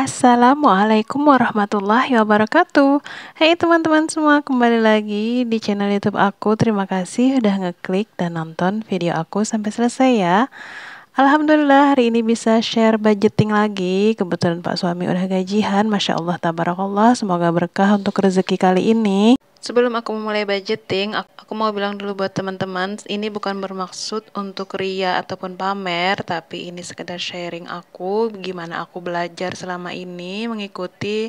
Assalamualaikum warahmatullahi wabarakatuh. Hai teman-teman semua, kembali lagi di channel YouTube aku. Terima kasih udah ngeklik dan nonton video aku sampai selesai ya. Alhamdulillah hari ini bisa share budgeting lagi. Kebetulan Pak suami udah gajian, Masya Allah tabarakallah. Semoga berkah untuk rezeki kali ini. Sebelum aku memulai budgeting, aku mau bilang dulu buat teman-teman, ini bukan bermaksud untuk ria ataupun pamer, tapi ini sekedar sharing aku, gimana aku belajar selama ini mengikuti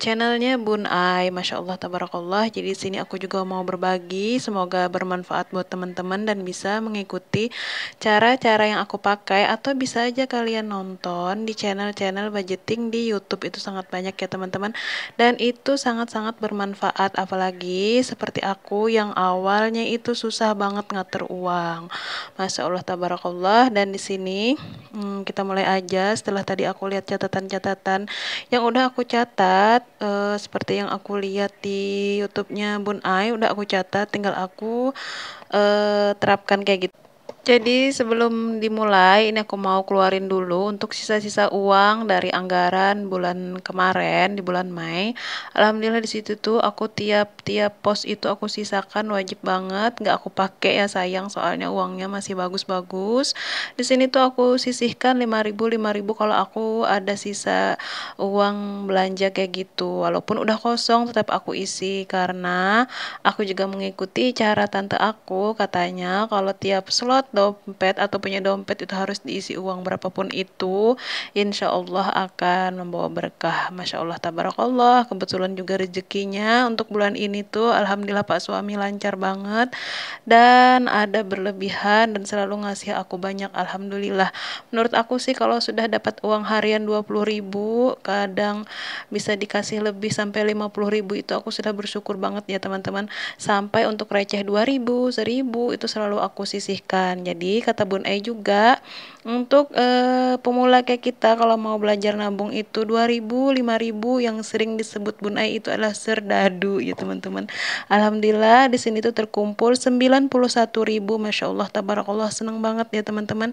channelnya Bun Ai, Masya Allah tabarakallah. Jadi sini aku juga mau berbagi, semoga bermanfaat buat teman-teman dan bisa mengikuti cara-cara yang aku pakai, atau bisa aja kalian nonton di channel-channel budgeting di YouTube, itu sangat banyak ya teman-teman, dan itu sangat-sangat bermanfaat. Apalagi seperti aku yang awalnya itu susah banget ngatur uang. Masya Allah tabarakallah. Dan di sini kita mulai aja. Setelah tadi aku lihat catatan-catatan yang udah aku catat, seperti yang aku lihat di YouTube-nya Bun Ai, udah aku catat, tinggal aku terapkan kayak gitu. Jadi sebelum dimulai, ini aku mau keluarin dulu untuk sisa-sisa uang dari anggaran bulan kemarin di bulan Mei. Alhamdulillah di situ tuh aku tiap pos itu aku sisakan, wajib banget, nggak aku pakai ya sayang, soalnya uangnya masih bagus-bagus. Di sini tuh aku sisihkan 5.000 kalau aku ada sisa uang belanja kayak gitu. Walaupun udah kosong tetap aku isi, karena aku juga mengikuti cara tante aku, katanya kalau tiap slot dompet atau punya dompet itu harus diisi uang berapapun itu, insya Allah akan membawa berkah. Masya Allah tabarakallah. Kebetulan juga rezekinya untuk bulan ini tuh alhamdulillah Pak suami lancar banget, dan ada berlebihan dan selalu ngasih aku banyak, alhamdulillah. Menurut aku sih kalau sudah dapat uang harian 20.000, kadang bisa dikasih lebih sampai 50.000, itu aku sudah bersyukur banget ya teman-teman. Sampai untuk receh 2.000, 1.000 itu selalu aku sisihkan. Jadi kata Bun E juga, untuk pemula kayak kita kalau mau belajar nabung itu 2.000, 5.000, yang sering disebut Bun E itu adalah serdadu ya teman-teman. Alhamdulillah di sini tuh terkumpul 91.000, Masya Allah tabarakallah, seneng banget ya teman-teman.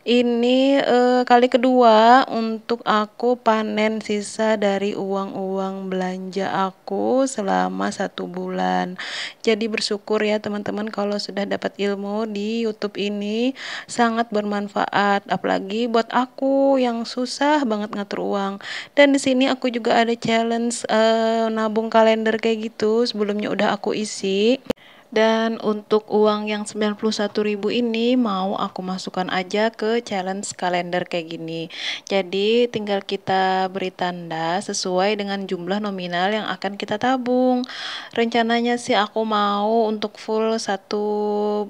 Ini kali kedua untuk aku panen sisa dari uang-uang belanja aku selama 1 bulan. Jadi bersyukur ya teman-teman kalau sudah dapat ilmu di YouTube ini, sangat bermanfaat. Apalagi buat aku yang susah banget ngatur uang. Dan di sini aku juga ada challenge nabung kalender kayak gitu. Sebelumnya udah aku isi. Dan untuk uang yang 91.000 ini mau aku masukkan aja ke challenge kalender kayak gini. Jadi tinggal kita beri tanda sesuai dengan jumlah nominal yang akan kita tabung. Rencananya sih aku mau untuk full 1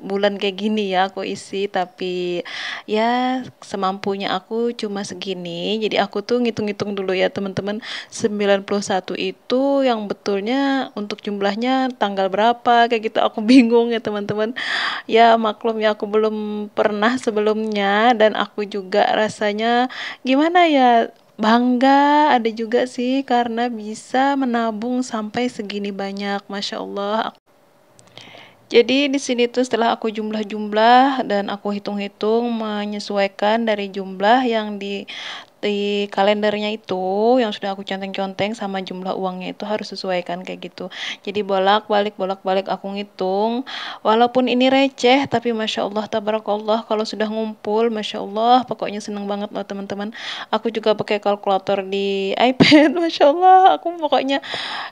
bulan kayak gini ya aku isi, tapi ya semampunya aku cuma segini. Jadi aku tuh ngitung-ngitung dulu ya teman-teman, 91 itu yang betulnya untuk jumlahnya tanggal berapa kayak gitu, aku bingung ya teman-teman. Ya maklum ya, aku belum pernah sebelumnya, dan aku juga rasanya gimana ya, bangga ada juga sih karena bisa menabung sampai segini banyak, Masya Allah. Jadi di sini tuh setelah aku jumlah-jumlah dan aku hitung-hitung menyesuaikan dari jumlah yang di kalendernya itu yang sudah aku conteng-conteng sama jumlah uangnya itu harus sesuaikan kayak gitu. Jadi bolak-balik aku ngitung, walaupun ini receh tapi Masya Allah tabarakallah kalau sudah ngumpul, Masya Allah pokoknya seneng banget loh teman-teman. Aku juga pakai kalkulator di iPad, Masya Allah aku pokoknya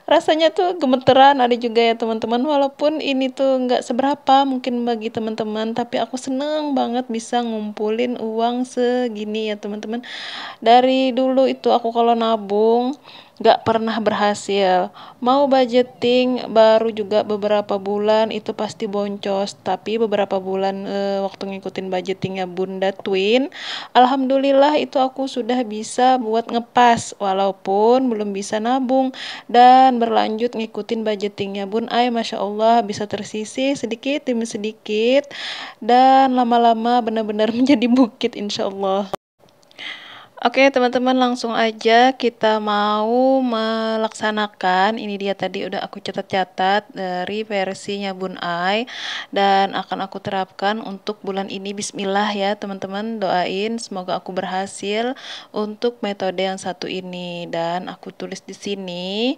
rasanya tuh gemeteran. Ada juga ya teman-teman, walaupun ini tuh nggak seberapa mungkin bagi teman-teman, tapi aku seneng banget bisa ngumpulin uang segini ya teman-teman. Dari dulu itu aku kalau nabung gak pernah berhasil. Mau budgeting baru juga beberapa bulan itu pasti boncos. Tapi beberapa bulan waktu ngikutin budgetingnya Bunda Twin, alhamdulillah itu aku sudah bisa buat ngepas walaupun belum bisa nabung, dan berlanjut ngikutin budgetingnya Bun Ai, Masya Allah bisa tersisih sedikit demi sedikit, dan lama-lama benar-benar menjadi bukit insya Allah. Oke teman-teman, langsung aja kita mau melaksanakan. Ini dia tadi udah aku catat-catat dari versinya Bun Ai dan akan aku terapkan untuk bulan ini. Bismillah ya teman-teman, doain semoga aku berhasil untuk metode yang satu ini. Dan aku tulis di sini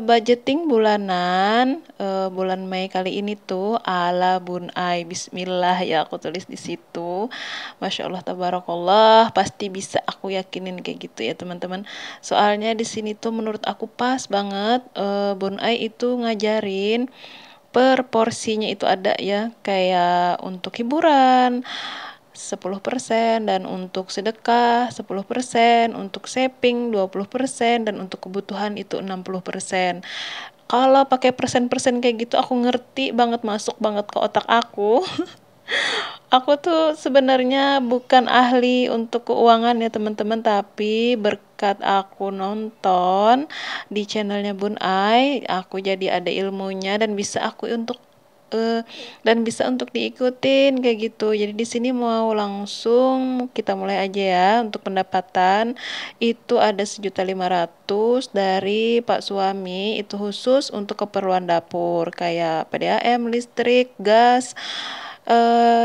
budgeting bulanan bulan Mei kali ini tuh ala Bun Ai. Bismillah ya aku tulis di situ. Masya Allah tabarakallah, pasti bisa, aku yakinin kayak gitu ya teman-teman. Soalnya di sini tuh menurut aku pas banget. Bun Ai itu ngajarin per porsinya itu ada ya, kayak untuk hiburan 10% dan untuk sedekah 10%, untuk saving 20% dan untuk kebutuhan itu 60%. Kalau pakai persen-persen kayak gitu aku ngerti banget, masuk banget ke otak aku. Aku tuh sebenarnya bukan ahli untuk keuangan ya teman-teman, tapi berkat aku nonton di channelnya Bun Ai, aku jadi ada ilmunya dan bisa aku untuk diikutin kayak gitu. Jadi di sini mau langsung kita mulai aja ya. Untuk pendapatan itu ada 1.500.000 dari Pak suami, itu khusus untuk keperluan dapur kayak PDAM, listrik, gas,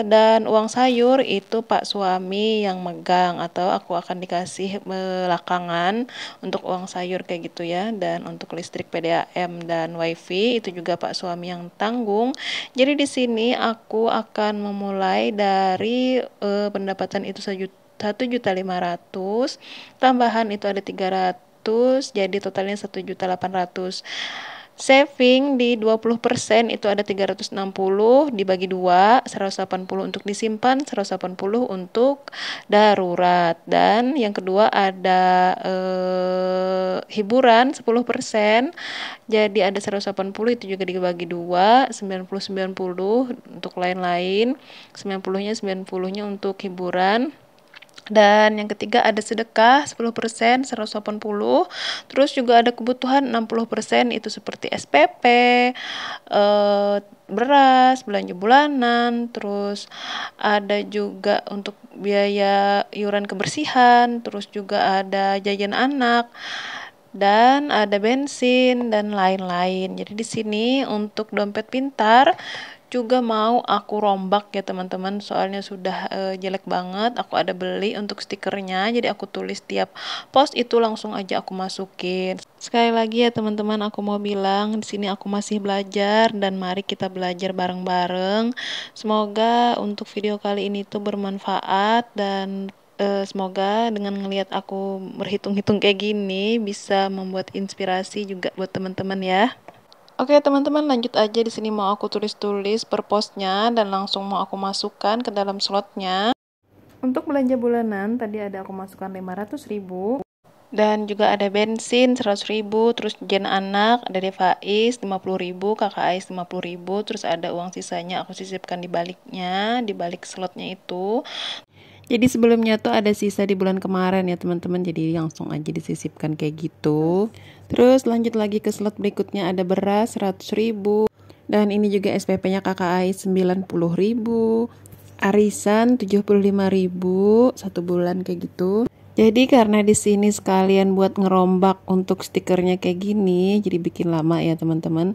dan uang sayur itu Pak suami yang megang atau aku akan dikasih belakangan untuk uang sayur kayak gitu ya. Dan untuk listrik, PDAM dan wifi itu juga Pak suami yang tanggung. Jadi di sini aku akan memulai dari pendapatan itu 1.500.000, tambahan itu ada 300, jadi totalnya 1.800.000. Saving di 20% itu ada 360, dibagi 2, 180 untuk disimpan, 180 untuk darurat. Dan yang kedua ada hiburan 10%. Jadi ada 180, itu juga dibagi 2, 90 untuk lain-lain. 90-nya untuk hiburan. Dan yang ketiga ada sedekah 10%, 180. Terus juga ada kebutuhan 60%, itu seperti SPP, beras, belanja bulanan. Terus ada juga untuk biaya iuran kebersihan. Terus juga ada jajan anak, dan ada bensin dan lain-lain. Jadi di sini untuk dompet pintar juga mau aku rombak ya teman-teman, soalnya sudah jelek banget. Aku ada beli untuk stikernya, jadi aku tulis tiap post itu langsung aja aku masukin. Sekali lagi ya teman-teman, aku mau bilang di sini aku masih belajar dan mari kita belajar bareng-bareng. Semoga untuk video kali ini tuh bermanfaat dan semoga dengan ngelihat aku berhitung-hitung kayak gini bisa membuat inspirasi juga buat teman-teman ya. Oke teman-teman, lanjut aja. Di sini mau aku tulis-tulis per postnya dan langsung mau aku masukkan ke dalam slotnya. Untuk belanja bulanan tadi ada aku masukkan 500.000 dan juga ada bensin 100.000, terus jajan anak dari Faiz 50.000, kakak Ais 50.000, terus ada uang sisanya aku sisipkan di baliknya, di balik slotnya itu. Jadi sebelumnya tuh ada sisa di bulan kemarin ya teman-teman, jadi langsung aja disisipkan kayak gitu. Terus lanjut lagi ke slot berikutnya, ada beras 100.000, dan ini juga SPP-nya kakak Ais 90.000, arisan 75.000 satu bulan kayak gitu. Jadi karena di sini sekalian buat ngerombak untuk stikernya kayak gini, jadi bikin lama ya teman-teman.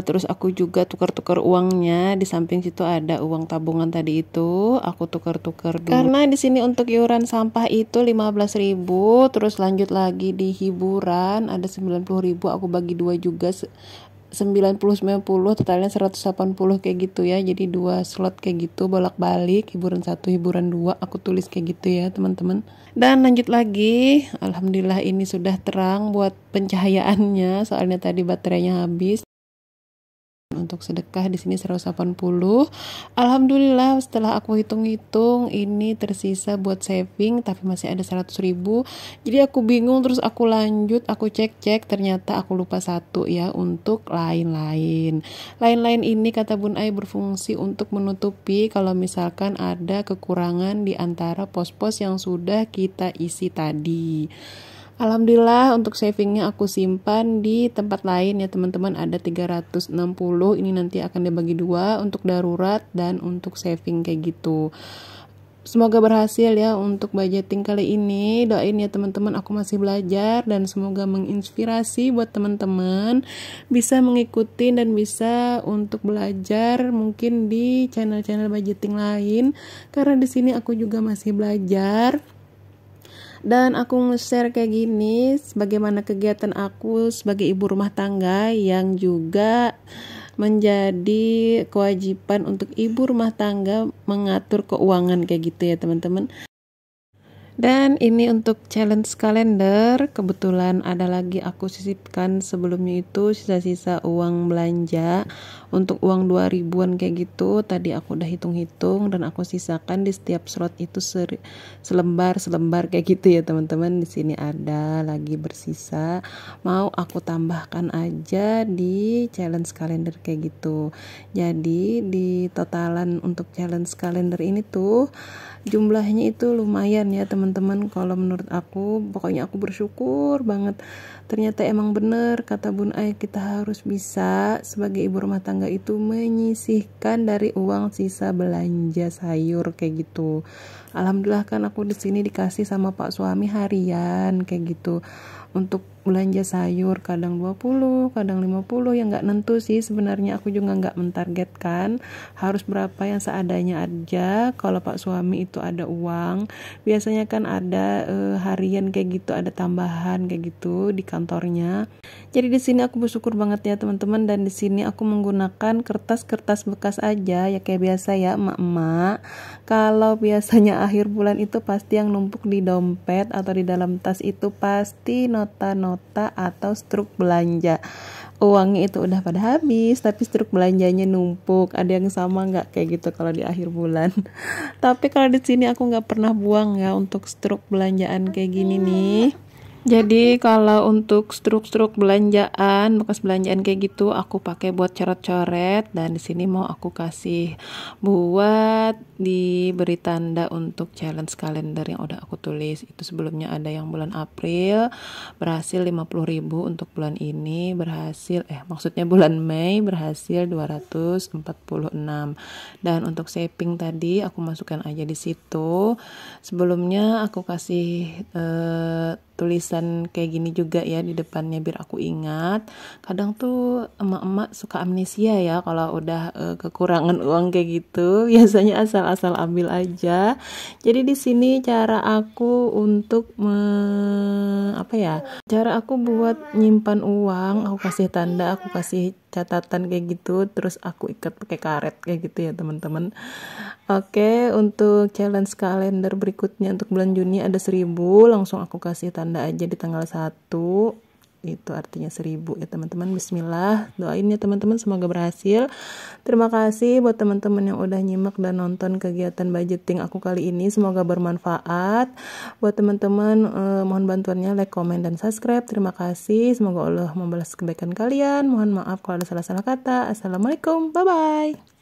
Terus aku juga tukar-tukar uangnya. Di samping situ ada uang tabungan tadi itu, aku tukar-tukar dulu. Karena di sini untuk iuran sampah itu 15.000, terus lanjut lagi di hiburan ada 90.000, aku bagi 2 juga. 90 totalnya 180 kayak gitu ya. Jadi 2 slot kayak gitu bolak-balik, hiburan 1 hiburan 2, aku tulis kayak gitu ya teman-teman. Dan lanjut lagi, alhamdulillah ini sudah terang buat pencahayaannya, soalnya tadi baterainya habis. Untuk sedekah di sini 180. Alhamdulillah setelah aku hitung-hitung ini tersisa buat saving tapi masih ada 100.000. Jadi aku bingung, terus aku lanjut, aku cek-cek, ternyata aku lupa satu ya, untuk lain-lain. Lain-lain ini kata Bun Ai berfungsi untuk menutupi kalau misalkan ada kekurangan di antara pos-pos yang sudah kita isi tadi. Alhamdulillah untuk savingnya aku simpan di tempat lain ya teman-teman, ada 360. Ini nanti akan dibagi 2 untuk darurat dan untuk saving kayak gitu. Semoga berhasil ya untuk budgeting kali ini. Doain ya teman-teman, aku masih belajar dan semoga menginspirasi buat teman-teman bisa mengikuti dan bisa untuk belajar mungkin di channel-channel budgeting lain, karena di sini aku juga masih belajar. Dan aku nge-share kayak gini bagaimana kegiatan aku sebagai ibu rumah tangga yang juga menjadi kewajiban untuk ibu rumah tangga mengatur keuangan kayak gitu ya teman-teman. Dan ini untuk challenge kalender, kebetulan ada lagi aku sisipkan sebelumnya itu sisa-sisa uang belanja untuk uang 2000-an kayak gitu. Tadi aku udah hitung-hitung dan aku sisakan di setiap slot itu selembar kayak gitu ya teman-teman. Di sini ada lagi bersisa, mau aku tambahkan aja di challenge kalender kayak gitu. Jadi di totalan untuk challenge kalender ini tuh jumlahnya itu lumayan ya teman-teman. Kalau menurut aku, pokoknya aku bersyukur banget. Ternyata emang bener kata Bun Ai, kita harus bisa sebagai ibu rumah tangga itu menyisihkan dari uang sisa belanja sayur kayak gitu. Alhamdulillah kan aku di sini dikasih sama Pak suami harian kayak gitu untuk belanja sayur, kadang 20, kadang 50, yang nggak nentu sih sebenarnya. Aku juga nggak mentargetkan harus berapa, yang seadanya aja. Kalau Pak suami itu ada uang, biasanya kan ada harian kayak gitu, ada tambahan kayak gitu di kantornya. Jadi di sini aku bersyukur banget ya teman-teman, dan di sini aku menggunakan kertas-kertas bekas aja ya kayak biasa ya emak-emak. Kalau biasanya akhir bulan itu pasti yang numpuk di dompet atau di dalam tas itu pasti nota-nota atau struk belanja. Uangnya itu udah pada habis, tapi struk belanjanya numpuk. Ada yang sama nggak kayak gitu kalau di akhir bulan? Tapi kalau di sini aku nggak pernah buang ya untuk struk belanjaan kayak gini nih. Jadi kalau untuk struk-struk belanjaan, bekas belanjaan kayak gitu aku pakai buat coret-coret, dan di sini mau aku kasih buat diberi tanda untuk challenge kalender yang udah aku tulis. Itu sebelumnya ada yang bulan April berhasil 50.000, untuk bulan ini berhasil maksudnya bulan Mei berhasil 246. Dan untuk saving tadi aku masukkan aja di situ. Sebelumnya aku kasih tulisan kayak gini juga ya di depannya biar aku ingat. Kadang tuh emak-emak suka amnesia ya kalau udah kekurangan uang kayak gitu. Biasanya asal-asal ambil aja. Jadi di sini cara aku untuk cara aku buat nyimpan uang, aku kasih tanda, aku kasih catatan kayak gitu, terus aku ikat pakai karet kayak gitu ya teman-teman. Oke, untuk challenge kalender berikutnya untuk bulan Juni ada 1000, langsung aku kasih tanda aja di tanggal 1. Itu artinya 1000 ya teman-teman. Bismillah, doain ya teman-teman semoga berhasil. Terima kasih buat teman-teman yang udah nyimak dan nonton kegiatan budgeting aku kali ini, semoga bermanfaat. Buat teman-teman mohon bantuannya like, komen, dan subscribe. Terima kasih, semoga Allah membalas kebaikan kalian. Mohon maaf kalau ada salah-salah kata. Assalamualaikum, bye bye.